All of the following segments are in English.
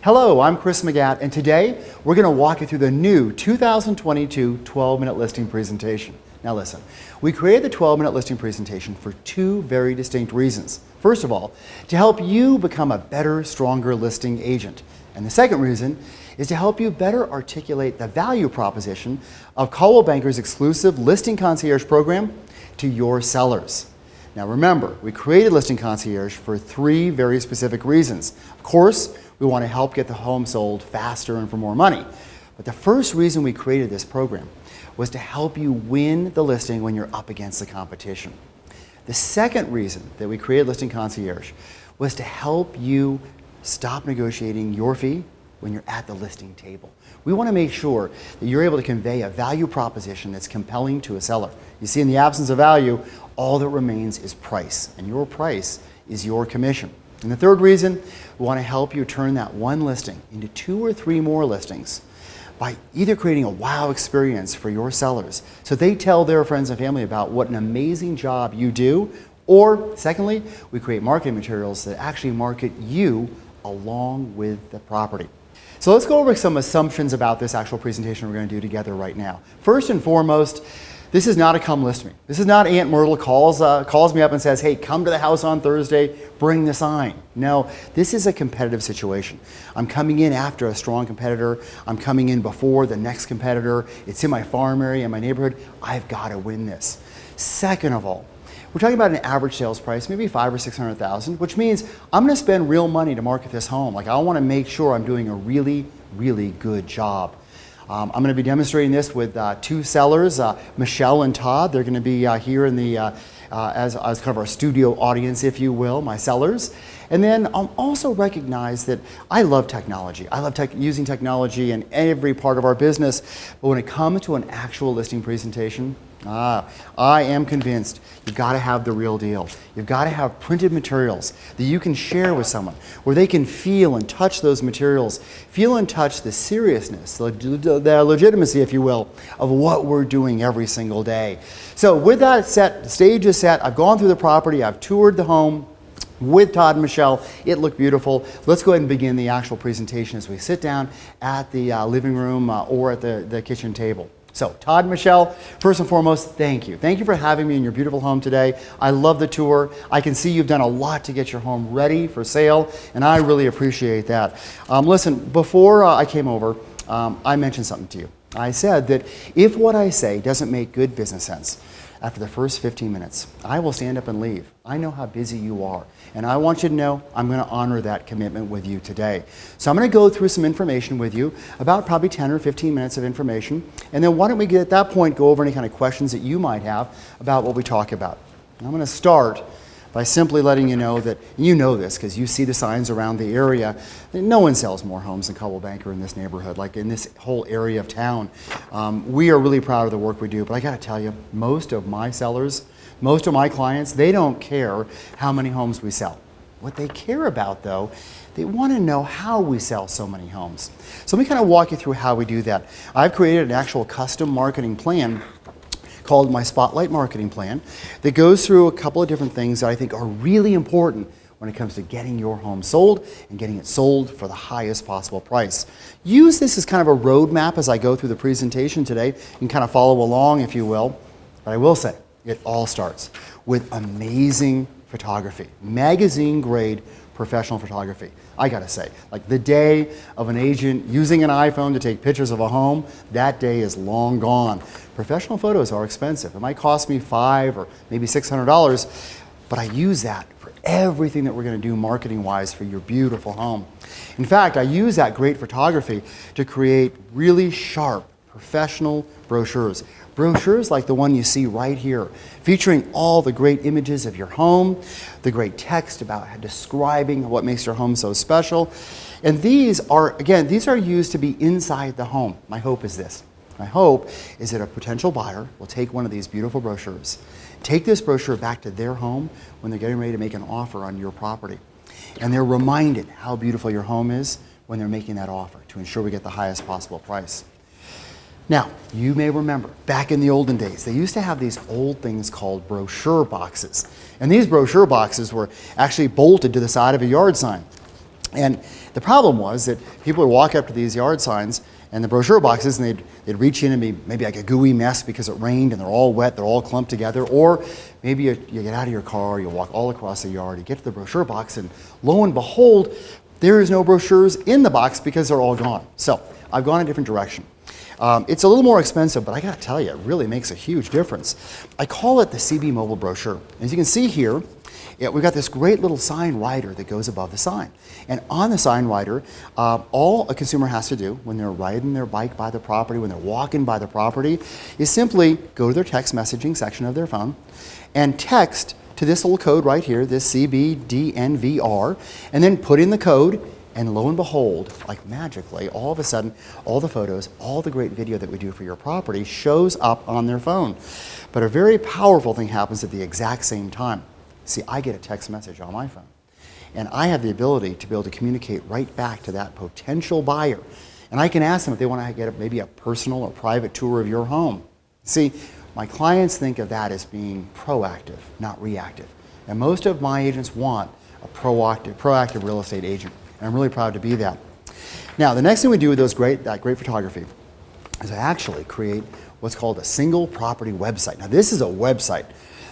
Hello, I'm Chris McGatt, and today we're going to walk you through the new 2022 12-minute listing presentation. Now listen, we created the 12-minute listing presentation for two very distinct reasons. First of all, to help you become a better, stronger listing agent. And the second reason is to help you better articulate the value proposition of Coldwell Banker's exclusive Listing Concierge program to your sellers. Now remember, we created Listing Concierge for three very specific reasons. Of course, we want to help get the home sold faster and for more money. But the first reason we created this program was to help you win the listing when you're up against the competition. The second reason that we created Listing Concierge was to help you stop negotiating your fee when you're at the listing table. We want to make sure that you're able to convey a value proposition that's compelling to a seller. You see, in the absence of value, all that remains is price, and your price is your commission. And the third reason, we want to help you turn that one listing into 2 or 3 more listings by either creating a wow experience for your sellers so they tell their friends and family about what an amazing job you do, or secondly, we create marketing materials that actually market you along with the property. So let's go over some assumptions about this actual presentation we're going to do together right now. First and foremost, this is not a come list me. This is not Aunt Myrtle calls me up and says, hey, come to the house on Thursday, bring the sign. No, this is a competitive situation. I'm coming in after a strong competitor. I'm coming in before the next competitor. It's in my farm area, in my neighborhood. I've got to win this. Second of all, we're talking about an average sales price, maybe $500,000 or $600,000, which means I'm going to spend real money to market this home. Like, I want to make sure I'm doing a really, really good job. I'm going to be demonstrating this with 2 sellers, Michelle and Todd. They're going to be here in the as kind of our studio audience, if you will, my sellers. And then also recognize that I love technology. I love using technology in every part of our business. But when it comes to an actual listing presentation, I am convinced you've got to have the real deal. You've got to have printed materials that you can share with someone, where they can feel and touch those materials, feel and touch the seriousness, the legitimacy, if you will, of what we're doing every single day. So with that set, the stage is set. I've gone through the property. I've toured the home with Todd and Michelle. It looked beautiful. Let's go ahead and begin the actual presentation as we sit down at the living room or at the kitchen table. So, Todd and Michelle, first and foremost, thank you. Thank you for having me in your beautiful home today. I love the tour. I can see you've done a lot to get your home ready for sale, and I really appreciate that. Listen, before I came over, I mentioned something to you. I said that if what I say doesn't make good business sense, after the first 15 minutes, I will stand up and leave. I know how busy you are, and I want you to know I'm going to honor that commitment with you today. So I'm going to go through some information with you, about probably 10 or 15 minutes of information, and then why don't we at that point go over any kind of questions that you might have about what we talk about. And I'm going to start by simply letting you know that, you know this because you see the signs around the area, that no one sells more homes than Coldwell Banker in this neighborhood, like in this whole area of town. We are really proud of the work we do, but I got to tell you, most of my sellers, most of my clients, they don't care how many homes we sell. What they care about, though, they want to know how we sell so many homes. So let me kind of walk you through how we do that. I've created an actual custom marketing plan called my Spotlight Marketing Plan that goes through a couple of different things that I think are really important when it comes to getting your home sold and getting it sold for the highest possible price. Use this as kind of a roadmap as I go through the presentation today. You can kind of follow along, if you will. But I will say, it all starts with amazing photography, magazine-grade professional photography. I gotta say, like the day of an agent using an iPhone to take pictures of a home, that day is long gone. Professional photos are expensive. It might cost me $500 or maybe $600, but I use that for everything that we're gonna do marketing-wise for your beautiful home. In fact, I use that great photography to create really sharp, professional brochures. Brochures like the one you see right here, featuring all the great images of your home, the great text about describing what makes your home so special. And these are used to be inside the home. My hope is this. My hope is that a potential buyer will take one of these beautiful brochures, take this brochure back to their home when they're getting ready to make an offer on your property. And they're reminded how beautiful your home is when they're making that offer to ensure we get the highest possible price. Now, you may remember, back in the olden days, they used to have these old things called brochure boxes. And these brochure boxes were actually bolted to the side of a yard sign. And the problem was that people would walk up to these yard signs and the brochure boxes, and they'd reach in and be maybe like a gooey mess because it rained and they're all wet, they're all clumped together. Or maybe you get out of your car, you walk all across the yard, you get to the brochure box, and lo and behold, there is no brochures in the box because they're all gone. So I've gone a different direction. It's a little more expensive, but I gotta tell you, it really makes a huge difference. I call it the CB Mobile Brochure. As you can see here, we've got this great little sign rider that goes above the sign. And on the sign rider, all a consumer has to do when they're riding their bike by the property, when they're walking by the property, is simply go to their text messaging section of their phone and text to this little code right here, this CBDNVR, and then put in the code, and lo and behold, like magically, all of a sudden, all the photos, all the great video that we do for your property shows up on their phone. But a very powerful thing happens at the exact same time. See, I get a text message on my phone, and I have the ability to be able to communicate right back to that potential buyer. And I can ask them if they want to get maybe a personal or private tour of your home. See, my clients think of that as being proactive, not reactive. And most of my agents want a proactive real estate agent. And I'm really proud to be that. Now, the next thing we do with that great photography is I actually create what's called a single property website. Now, this is a website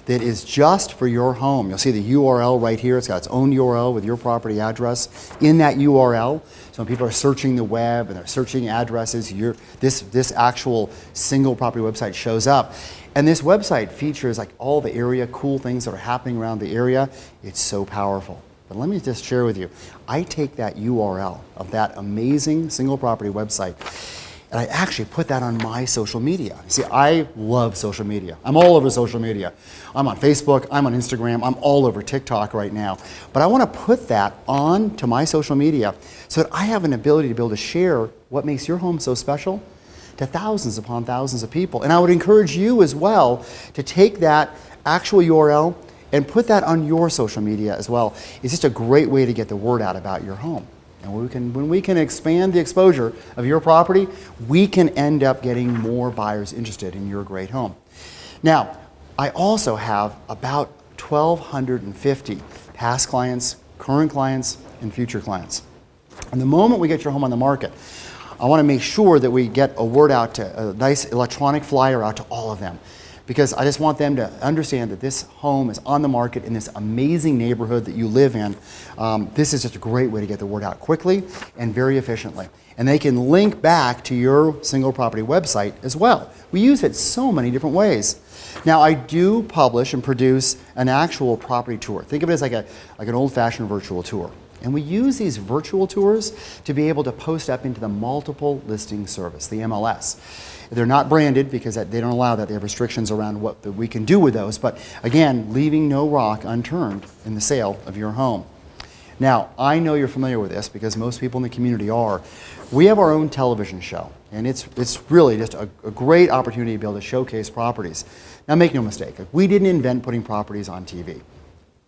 that is just for your home. You'll see the URL right here. It's got its own URL with your property address in that URL. So when people are searching the web and they're searching addresses, this actual single property website shows up. And this website features like all the area, cool things that are happening around the area. It's so powerful. But let me just share with you, I take that URL of that amazing single property website and I actually put that on my social media. See, I love social media. I'm all over social media. I'm on Facebook, I'm on Instagram, I'm all over TikTok right now. But I want to put that on to my social media so that I have an ability to be able to share what makes your home so special to thousands upon thousands of people. And I would encourage you as well to take that actual URL and put that on your social media as well. It's just a great way to get the word out about your home. And when we can expand the exposure of your property, we can end up getting more buyers interested in your great home. Now, I also have about 1,250 past clients, current clients, and future clients. And the moment we get your home on the market, I want to make sure that we get a word out, to a nice electronic flyer out to all of them. Because I just want them to understand that this home is on the market in this amazing neighborhood that you live in. This is just a great way to get the word out quickly and very efficiently. And they can link back to your single property website as well. We use it so many different ways. Now, I do publish and produce an actual property tour. Think of it as like an old-fashioned virtual tour. And we use these virtual tours to be able to post up into the multiple listing service, the MLS. They're not branded because they don't allow that. They have restrictions around what we can do with those. But again, leaving no rock unturned in the sale of your home. Now, I know you're familiar with this because most people in the community are. We have our own television show, and it's really just a great opportunity to be able to showcase properties. Now, make no mistake, we didn't invent putting properties on TV.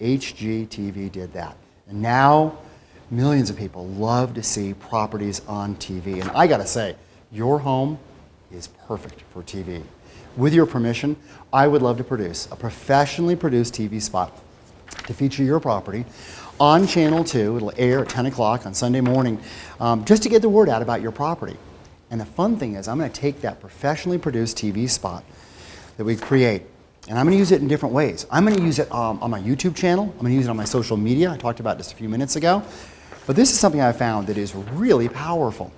HGTV did that. And now, millions of people love to see properties on TV. And I gotta say, your home is perfect for TV. With your permission, I would love to produce a professionally produced TV spot to feature your property on Channel 2. It'll air at 10 o'clock on Sunday morning, just to get the word out about your property. And the fun thing is, I'm gonna take that professionally produced TV spot that we create, and I'm going to use it in different ways. I'm going to use it on my YouTube channel. I'm going to use it on my social media. I talked about this a few minutes ago. But this is something I found that is really powerful.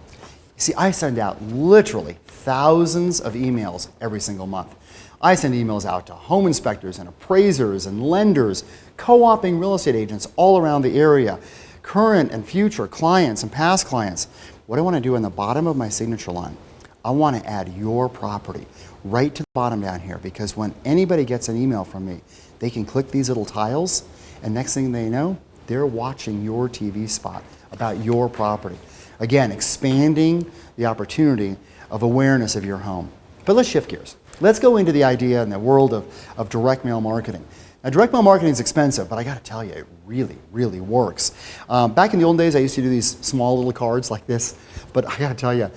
See, I send out literally thousands of emails every single month. I send emails out to home inspectors and appraisers and lenders, co-oping real estate agents all around the area, current and future clients and past clients. What I want to do on the bottom of my signature line, I want to add your property right to the bottom down here, because when anybody gets an email from me, they can click these little tiles, and next thing they know, they're watching your TV spot about your property. Again, expanding the opportunity of awareness of your home. But let's shift gears. Let's go into the idea in the world of direct mail marketing. Now, direct mail marketing is expensive, but I got to tell you, it really, really works. Back in the old days, I used to do these small little cards like this, but I got to tell you,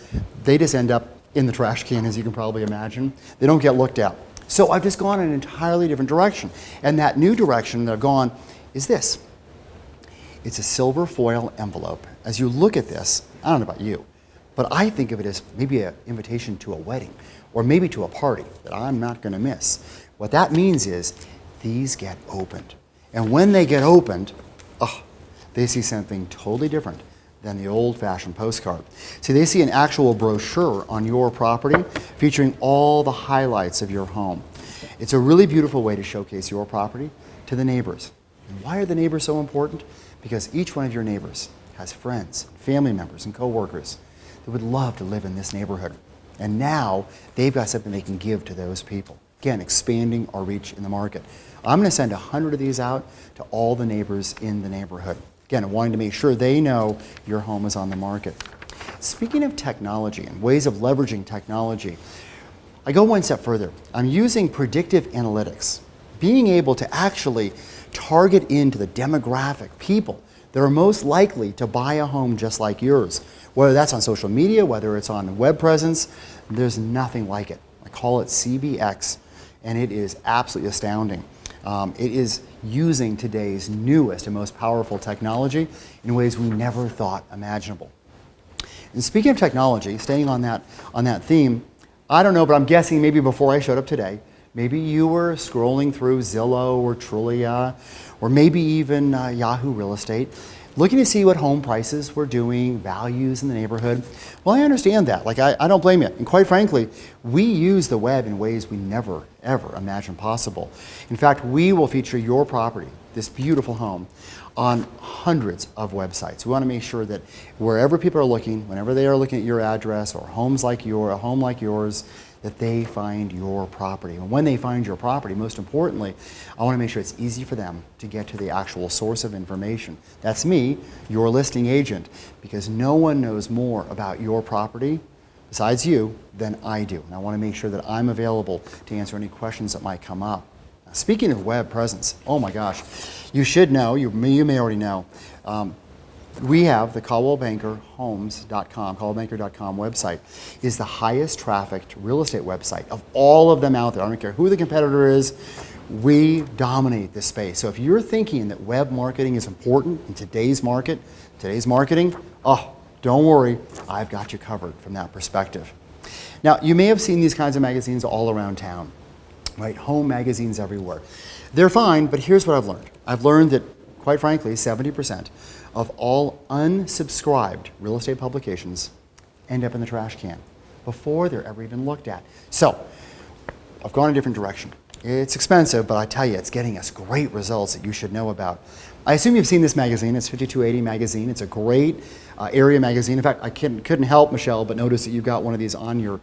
they just end up in the trash can, as you can probably imagine. They don't get looked at. So I've just gone in an entirely different direction. And that new direction that I've gone is this. It's a silver foil envelope. As you look at this, I don't know about you, but I think of it as maybe an invitation to a wedding or maybe to a party that I'm not going to miss. What that means is these get opened. And when they get opened, they see something totally different than the old-fashioned postcard. See, they see an actual brochure on your property featuring all the highlights of your home. It's a really beautiful way to showcase your property to the neighbors. And why are the neighbors so important? Because each one of your neighbors has friends, family members, and coworkers that would love to live in this neighborhood. And now they've got something they can give to those people. Again, expanding our reach in the market. I'm going to send 100 of these out to all the neighbors in the neighborhood. Again, wanting to make sure they know your home is on the market. Speaking of technology and ways of leveraging technology, I go one step further. I'm using predictive analytics, being able to actually target into the demographic, people that are most likely to buy a home just like yours. Whether that's on social media, whether it's on web presence, there's nothing like it. I call it CBX, and it is absolutely astounding. It is using today's newest and most powerful technology in ways we never thought imaginable. And speaking of technology, staying on that theme, I don't know, but I'm guessing maybe before I showed up today, maybe you were scrolling through Zillow or Trulia, or maybe even Yahoo Real Estate, looking to see what home prices were doing, values in the neighborhood. Well, I understand that. I don't blame you. And quite frankly, we use the web in ways we never, ever imagined possible. In fact, we will feature your property, this beautiful home, on hundreds of websites. We want to make sure that wherever people are looking, whenever they are looking at your address or a home like yours, that they find your property. And when they find your property, most importantly, I want to make sure it's easy for them to get to the actual source of information. That's me, your listing agent, because no one knows more about your property besides you than I do. And I want to make sure that I'm available to answer any questions that might come up. Now, speaking of web presence, oh my gosh, you should know, you may already know, we have the ColdwellBankerHomes.com, ColdwellBanker.com website is the highest trafficked real estate website of all of them out there. I don't care who the competitor is, we dominate this space. So if you're thinking that web marketing is important in today's market, today's marketing, don't worry, I've got you covered from that perspective. Now, you may have seen these kinds of magazines all around town, right? Home magazines everywhere. They're fine, but here's what I've learned. I've learned that, quite frankly, 70% of all unsubscribed real estate publications end up in the trash can before they're ever even looked at. So, I've gone a different direction. It's expensive, but I tell you, it's getting us great results that you should know about. I assume you've seen this magazine. It's 5280 magazine. It's a great area magazine. In fact, I couldn't help, Michelle, but notice that you've got one of these on your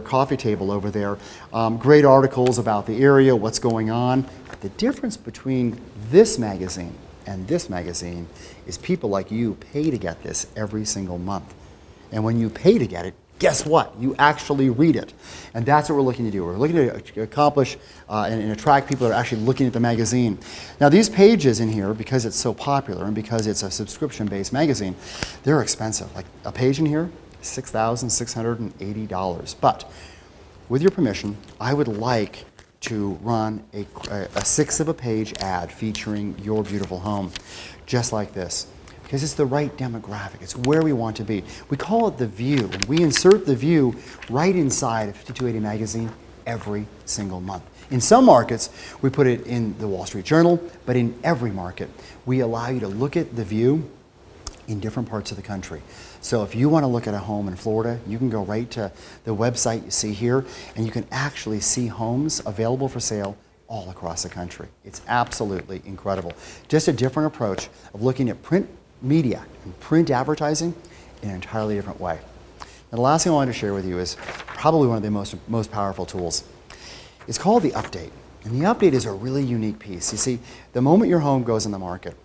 coffee table over there. Great articles about the area, what's going on. The difference between this magazine and this magazine is people like you pay to get this every single month. And when you pay to get it, guess what? You actually read it. And that's what we're looking to do. We're looking to accomplish and attract people that are actually looking at the magazine. Now, these pages in here, because it's so popular and because it's a subscription-based magazine, they're expensive. Like a page in here, $6,680. But with your permission, I would like to run a sixth of a page ad featuring your beautiful home, just like this. Because it's the right demographic. It's where we want to be. We call it the view. And we insert the view right inside of 5280 magazine every single month. In some markets, we put it in the Wall Street Journal, but in every market, we allow you to look at the view in different parts of the country. So if you want to look at a home in Florida, you can go right to the website you see here, and you can actually see homes available for sale all across the country. It's absolutely incredible. Just a different approach of looking at print media and print advertising in an entirely different way. And the last thing I wanted to share with you is probably one of the most powerful tools. It's called the update. And the update is a really unique piece. You see, the moment your home goes on the market,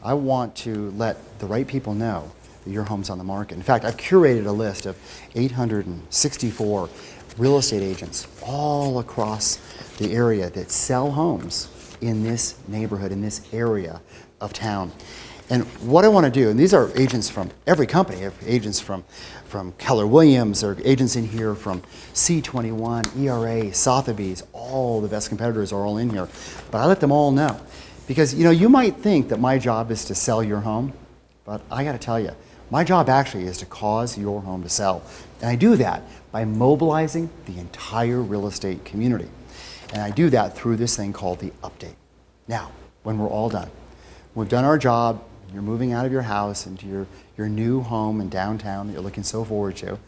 I want to let the right people know that your home's on the market. In fact, I've curated a list of 864 real estate agents all across the area that sell homes in this neighborhood, in this area of town. And what I want to do, and these are agents from every company. I have agents from Keller Williams, or agents in here from C21, ERA, Sotheby's, all the best competitors are all in here. But I let them all know Because you might think that my job is to sell your home, but I got to tell you, my job actually is to cause your home to sell. And I do that by mobilizing the entire real estate community. And I do that through this thing called the update. Now, when we're all done, we've done our job, you're moving out of your house into your new home in downtown that you're looking so forward to,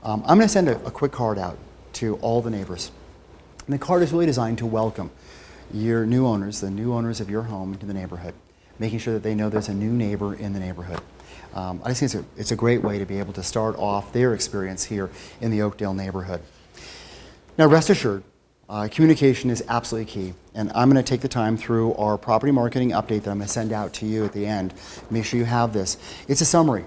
I'm going to send a quick card out to all the neighbors. And the card is really designed to welcome your new owners, the new owners of your home, into the neighborhood, making sure that they know there's a new neighbor in the neighborhood. I just think it's a great way to be able to start off their experience here in the Oakdale neighborhood. Now, rest assured, communication is absolutely key, and I'm going to take the time through our property marketing update that I'm going to send out to you at the end. Make sure you have this. It's a summary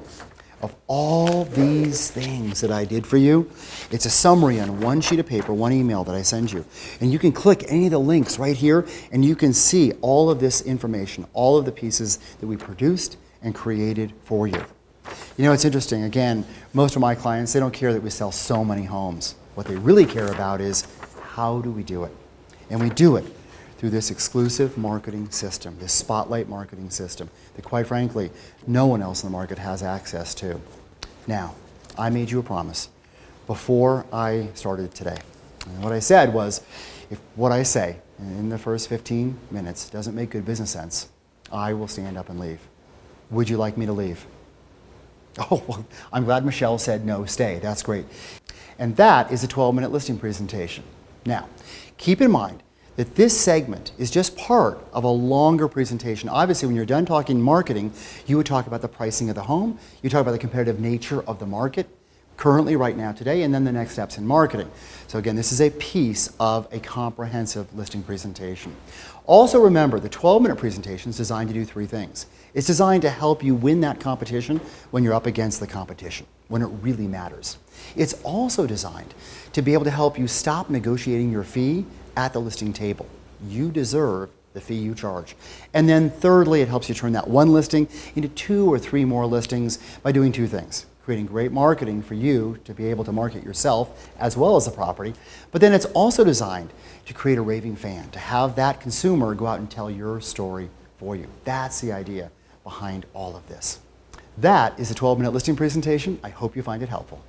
of all these things that I did for you. It's a summary on one sheet of paper, one email that I send you. And you can click any of the links right here, and you can see all of this information, all of the pieces that we produced and created for you. It's interesting. Again, most of my clients, they don't care that we sell so many homes. What they really care about is, how do we do it? And we do it through this exclusive marketing system, this spotlight marketing system that, quite frankly, no one else in the market has access to. Now, I made you a promise before I started today. And what I said was, if what I say in the first 15 minutes doesn't make good business sense, I will stand up and leave. Would you like me to leave? Oh, well, I'm glad Michelle said no, stay. That's great. And that is a 12-minute listing presentation. Now, keep in mind that this segment is just part of a longer presentation. Obviously, when you're done talking marketing, you would talk about the pricing of the home, you talk about the competitive nature of the market, currently, right now, today, and then the next steps in marketing. So again, this is a piece of a comprehensive listing presentation. Also remember, the 12-minute presentation is designed to do three things. It's designed to help you win that competition when you're up against the competition, when it really matters. It's also designed to be able to help you stop negotiating your fee at the listing table. You deserve the fee you charge. And then thirdly, it helps you turn that one listing into 2 or 3 more listings by doing 2 things. Creating great marketing for you to be able to market yourself as well as the property. But then it's also designed to create a raving fan, to have that consumer go out and tell your story for you. That's the idea behind all of this. That is a 12-minute listing presentation. I hope you find it helpful.